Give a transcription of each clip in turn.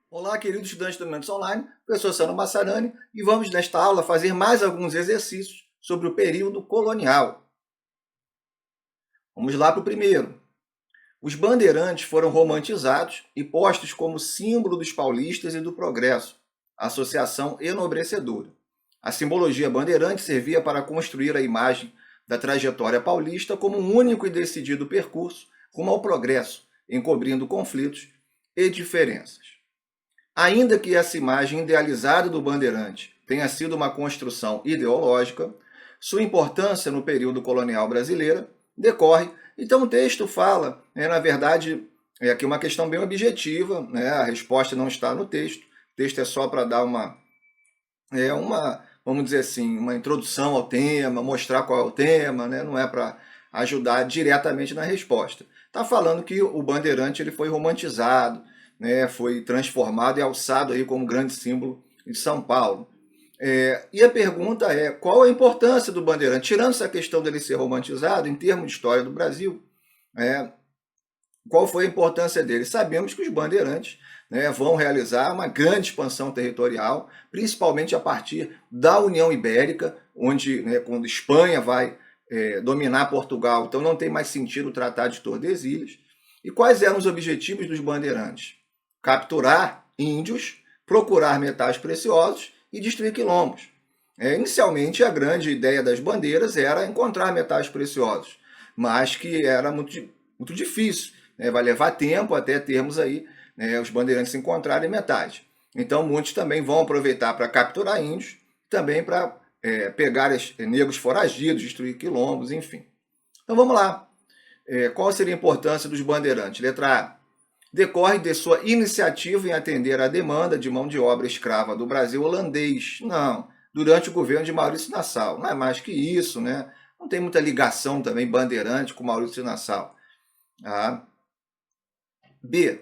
Olá, queridos estudantes do Mendes Online, professor Sandro Massarani, e vamos nesta aula fazer mais alguns exercícios sobre o período colonial. Vamos lá para o primeiro. Os bandeirantes foram romantizados e postos como símbolo dos paulistas e do progresso, associação enobrecedora. A simbologia bandeirante servia para construir a imagem da trajetória paulista como um único e decidido percurso rumo ao progresso, encobrindo conflitos e diferenças. Ainda que essa imagem idealizada do bandeirante tenha sido uma construção ideológica, sua importância no período colonial brasileiro decorre. Então o texto fala, na verdade, é aqui uma questão bem objetiva, a resposta não está no texto, o texto é só para dar vamos dizer assim, uma introdução ao tema, mostrar qual é o tema, não é para ajudar diretamente na resposta. Está falando que o bandeirante ele foi romantizado, foi transformado e alçado aí como grande símbolo de São Paulo. E a pergunta é, qual a importância do bandeirante? Tirando essa questão dele ser romantizado, em termos de história do Brasil, qual foi a importância dele? Sabemos que os bandeirantes vão realizar uma grande expansão territorial, principalmente a partir da União Ibérica, onde, quando Espanha vai dominar Portugal, então não tem mais sentido o Tratado de Tordesilhas. E quais eram os objetivos dos bandeirantes? Capturar índios, procurar metais preciosos e destruir quilombos. Inicialmente, a grande ideia das bandeiras era encontrar metais preciosos, mas que era muito difícil. Vai levar tempo até termos aí os bandeirantes encontrarem metais. Então, muitos também vão aproveitar para capturar índios, também para pegar negros foragidos, destruir quilombos, enfim. Então, vamos lá. Qual seria a importância dos bandeirantes? Letra A. Decorre de sua iniciativa em atender à demanda de mão de obra escrava do Brasil holandês. Não, durante o governo de Maurício Nassau. Não é mais que isso, né? Não tem muita ligação também bandeirante com Maurício Nassau. B.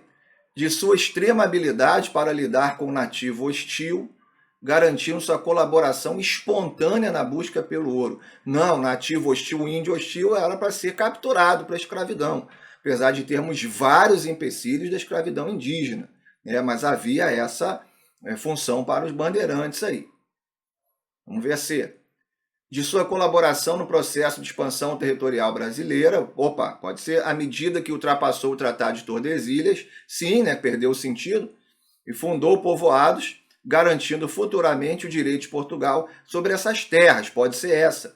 De sua extrema habilidade para lidar com o nativo hostil, garantindo sua colaboração espontânea na busca pelo ouro. Não, nativo hostil, índio hostil era para ser capturado para a escravidão, apesar de termos vários empecilhos da escravidão indígena, mas havia essa função para os bandeirantes aí. Vamos ver C. De sua colaboração no processo de expansão territorial brasileira, pode ser à medida que ultrapassou o Tratado de Tordesilhas, sim, perdeu o sentido, e fundou povoados, garantindo futuramente o direito de Portugal sobre essas terras, pode ser essa,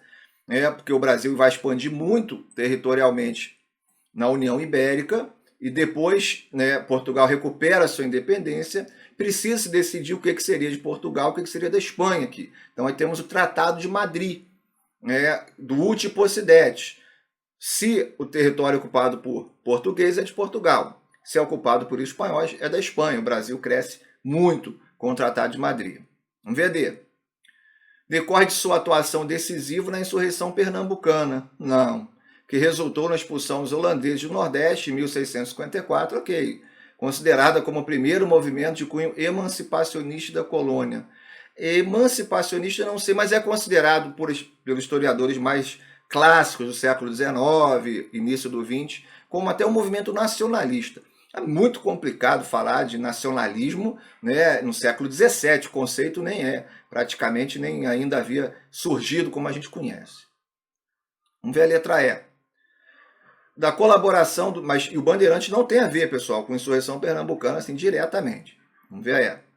porque o Brasil vai expandir muito territorialmente na União Ibérica, e depois Portugal recupera a sua independência, precisa se decidir o que seria de Portugal, o que seria da Espanha aqui. Então aí temos o Tratado de Madrid, do Uti Possidetis. Se o território ocupado por portugueses é de Portugal, se é ocupado por espanhóis é da Espanha. O Brasil cresce muito com o Tratado de Madrid. Vamos ver D. Decorre de sua atuação decisiva na insurreição pernambucana. Não. Que resultou na expulsão dos holandeses do Nordeste em 1654, ok. Considerada como o primeiro movimento de cunho emancipacionista da colônia. Emancipacionista não sei, mas é considerado pelos historiadores mais clássicos do século XIX, início do XX, como até um movimento nacionalista. É muito complicado falar de nacionalismo no século XVII, o conceito praticamente nem ainda havia surgido como a gente conhece. Vamos ver a letra E. Da colaboração, e o Bandeirante não tem a ver, pessoal, com a insurreição pernambucana assim, diretamente. Vamos ver a E.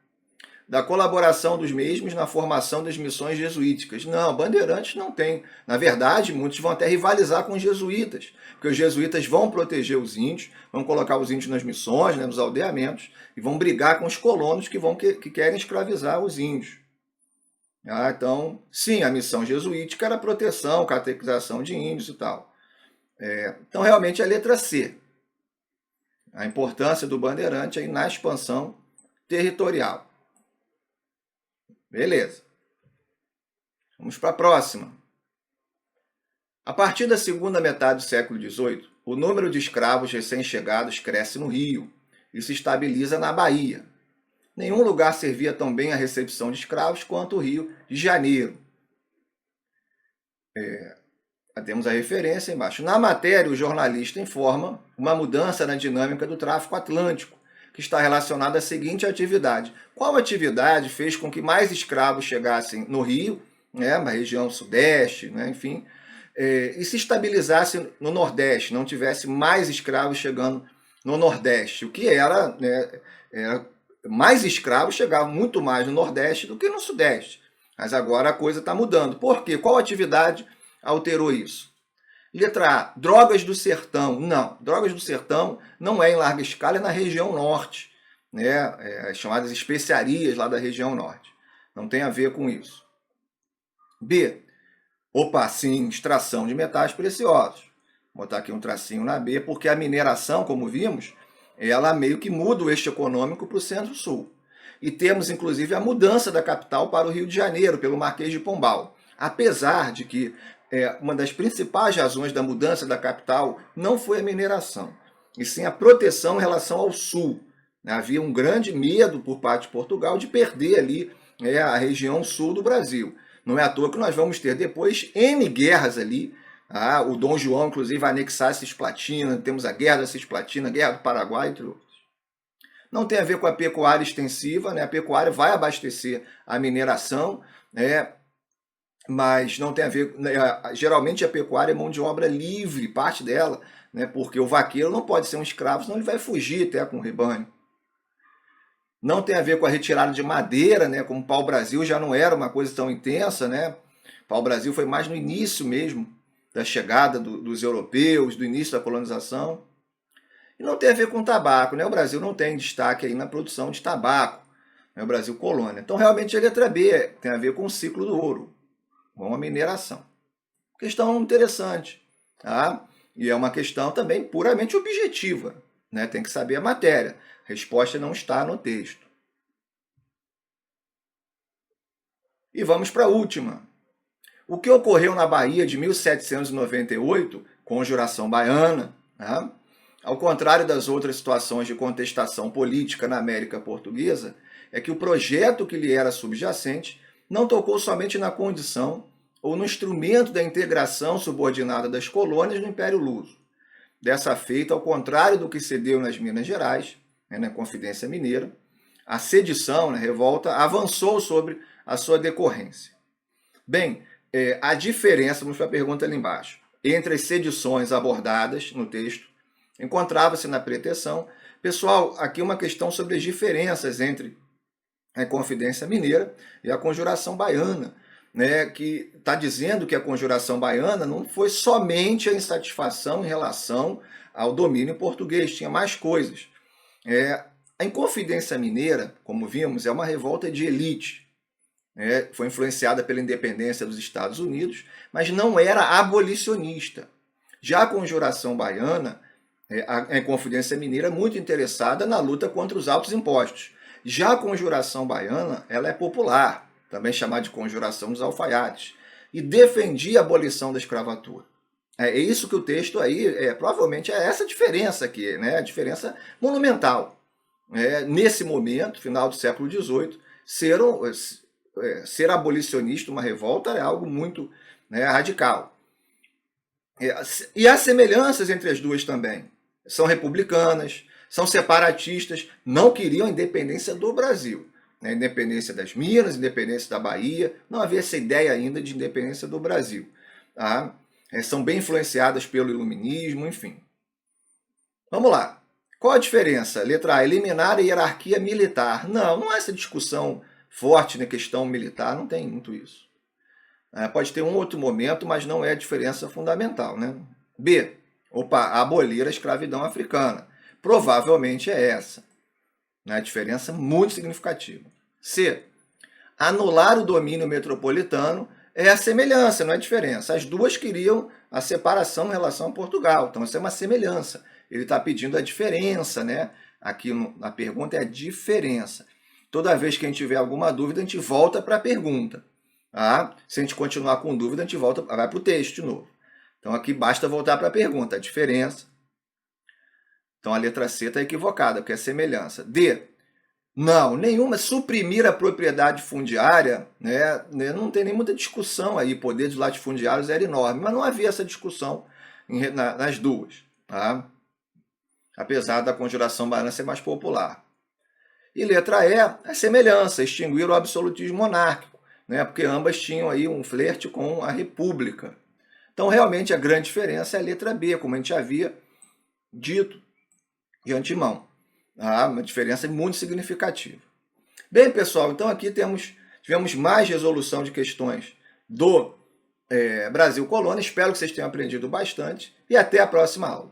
Da colaboração dos mesmos na formação das missões jesuíticas. Não, bandeirantes não tem. Na verdade, muitos vão até rivalizar com os jesuítas, porque os jesuítas vão proteger os índios, vão colocar os índios nas missões, nos aldeamentos, e vão brigar com os colonos que querem escravizar os índios. Então, sim, a missão jesuítica era proteção, catequização de índios e tal. Então, realmente, é a letra C. A importância do bandeirante aí na expansão territorial. Beleza. Vamos para a próxima. A partir da segunda metade do século XVIII, o número de escravos recém-chegados cresce no Rio e se estabiliza na Bahia. Nenhum lugar servia tão bem à recepção de escravos quanto o Rio de Janeiro. Temos a referência embaixo. Na matéria, o jornalista informa uma mudança na dinâmica do tráfico atlântico, que está relacionado à seguinte atividade. Qual atividade fez com que mais escravos chegassem no Rio, né, na região sudeste, né, enfim, e se estabilizasse no Nordeste, não tivesse mais escravos chegando no Nordeste, o que era, né, mais escravos chegavam muito mais no Nordeste do que no Sudeste. Mas agora a coisa está mudando. Por quê? Qual atividade alterou isso? Letra A, drogas do sertão. Não, drogas do sertão não é em larga escala, é na região norte, né? As chamadas especiarias lá da região norte. Não tem a ver com isso. B, opa, sim, extração de metais preciosos. Vou botar aqui um tracinho na B, porque a mineração, como vimos, ela meio que muda o eixo econômico para o centro-sul. E temos, inclusive, a mudança da capital para o Rio de Janeiro, pelo Marquês de Pombal. Apesar de que uma das principais razões da mudança da capital não foi a mineração, e sim a proteção em relação ao sul. Havia um grande medo por parte de Portugal de perder ali a região sul do Brasil. Não é à toa que nós vamos ter depois N guerras ali. O Dom João, inclusive, vai anexar a Cisplatina, temos a Guerra da Cisplatina, a Guerra do Paraguai, entre outros. Não tem a ver com a pecuária extensiva, né? A pecuária vai abastecer a mineração, mas não tem a ver. Geralmente a pecuária é mão de obra livre, parte dela, né? Porque o vaqueiro não pode ser um escravo, senão ele vai fugir até com o rebanho. Não tem a ver com a retirada de madeira, né? Como o pau-brasil já não era uma coisa tão intensa, né? Pau-brasil foi mais no início mesmo da chegada dos europeus, do início da colonização. E não tem a ver com tabaco, né? O Brasil não tem destaque aí na produção de tabaco, né? O Brasil colônia. Então, realmente, a letra B tem a ver com o ciclo do ouro, com a mineração. Questão interessante, tá? E é uma questão também puramente objetiva, né? Tem que saber a matéria. A resposta não está no texto. E vamos para a última. O que ocorreu na Bahia de 1798, Conjuração Baiana, né? Ao contrário das outras situações de contestação política na América Portuguesa, é que o projeto que lhe era subjacente não tocou somente na condição ou no instrumento da integração subordinada das colônias no Império Luso. Dessa feita, ao contrário do que se deu nas Minas Gerais, na Confidência Mineira, a sedição, a revolta, avançou sobre a sua decorrência. Bem, a diferença, vamos para a pergunta ali embaixo, entre as sedições abordadas no texto, encontrava-se na preteção. Pessoal, aqui uma questão sobre as diferenças entre a Confidência Mineira e a Conjuração Baiana, né, que está dizendo que a Conjuração Baiana não foi somente a insatisfação em relação ao domínio português, tinha mais coisas. A Inconfidência Mineira, como vimos, é uma revolta de elite. Foi influenciada pela independência dos Estados Unidos, mas não era abolicionista. Já a Conjuração Baiana, a Inconfidência Mineira é muito interessada na luta contra os altos impostos. Já a Conjuração Baiana, ela é popular, também chamada de Conjuração dos Alfaiates, e defendia a abolição da escravatura. É isso que o texto aí, provavelmente é essa diferença aqui, né? A diferença monumental. Nesse momento, final do século XVIII, ser abolicionista, uma revolta, é algo muito, radical. E há semelhanças entre as duas também. São republicanas, são separatistas, não queriam a independência do Brasil. Independência das Minas, independência da Bahia, não havia essa ideia ainda de independência do Brasil. Tá? São bem influenciadas pelo iluminismo, enfim. Vamos lá. Qual a diferença? Letra A, eliminar a hierarquia militar. Não há essa discussão forte na questão militar, não tem muito isso. Pode ter um outro momento, mas não é a diferença fundamental. Né? B, abolir a escravidão africana. Provavelmente é essa. A diferença muito significativa. C, anular o domínio metropolitano é a semelhança, não é a diferença. As duas queriam a separação em relação a Portugal, então isso é uma semelhança. Ele está pedindo a diferença, né? Aqui na pergunta é a diferença. Toda vez que a gente tiver alguma dúvida, a gente volta para a pergunta. Tá? Se a gente continuar com dúvida, a gente vai para o texto de novo. Então aqui basta voltar para a pergunta, a diferença. Então a letra C está equivocada, porque é semelhança. D, não, nenhuma. Suprimir a propriedade fundiária, né, não tem nem muita discussão aí. O poder dos latifundiários era enorme, mas não havia essa discussão nas duas. Tá? Apesar da Conjuração Baiana ser mais popular. E letra E, a semelhança, extinguir o absolutismo monárquico, né? Porque ambas tinham aí um flerte com a república. Então, realmente, a grande diferença é a letra B, como a gente havia dito de antemão. Uma diferença muito significativa. Bem, pessoal, então aqui tivemos mais resolução de questões do Brasil Colônia. Espero que vocês tenham aprendido bastante e até a próxima aula.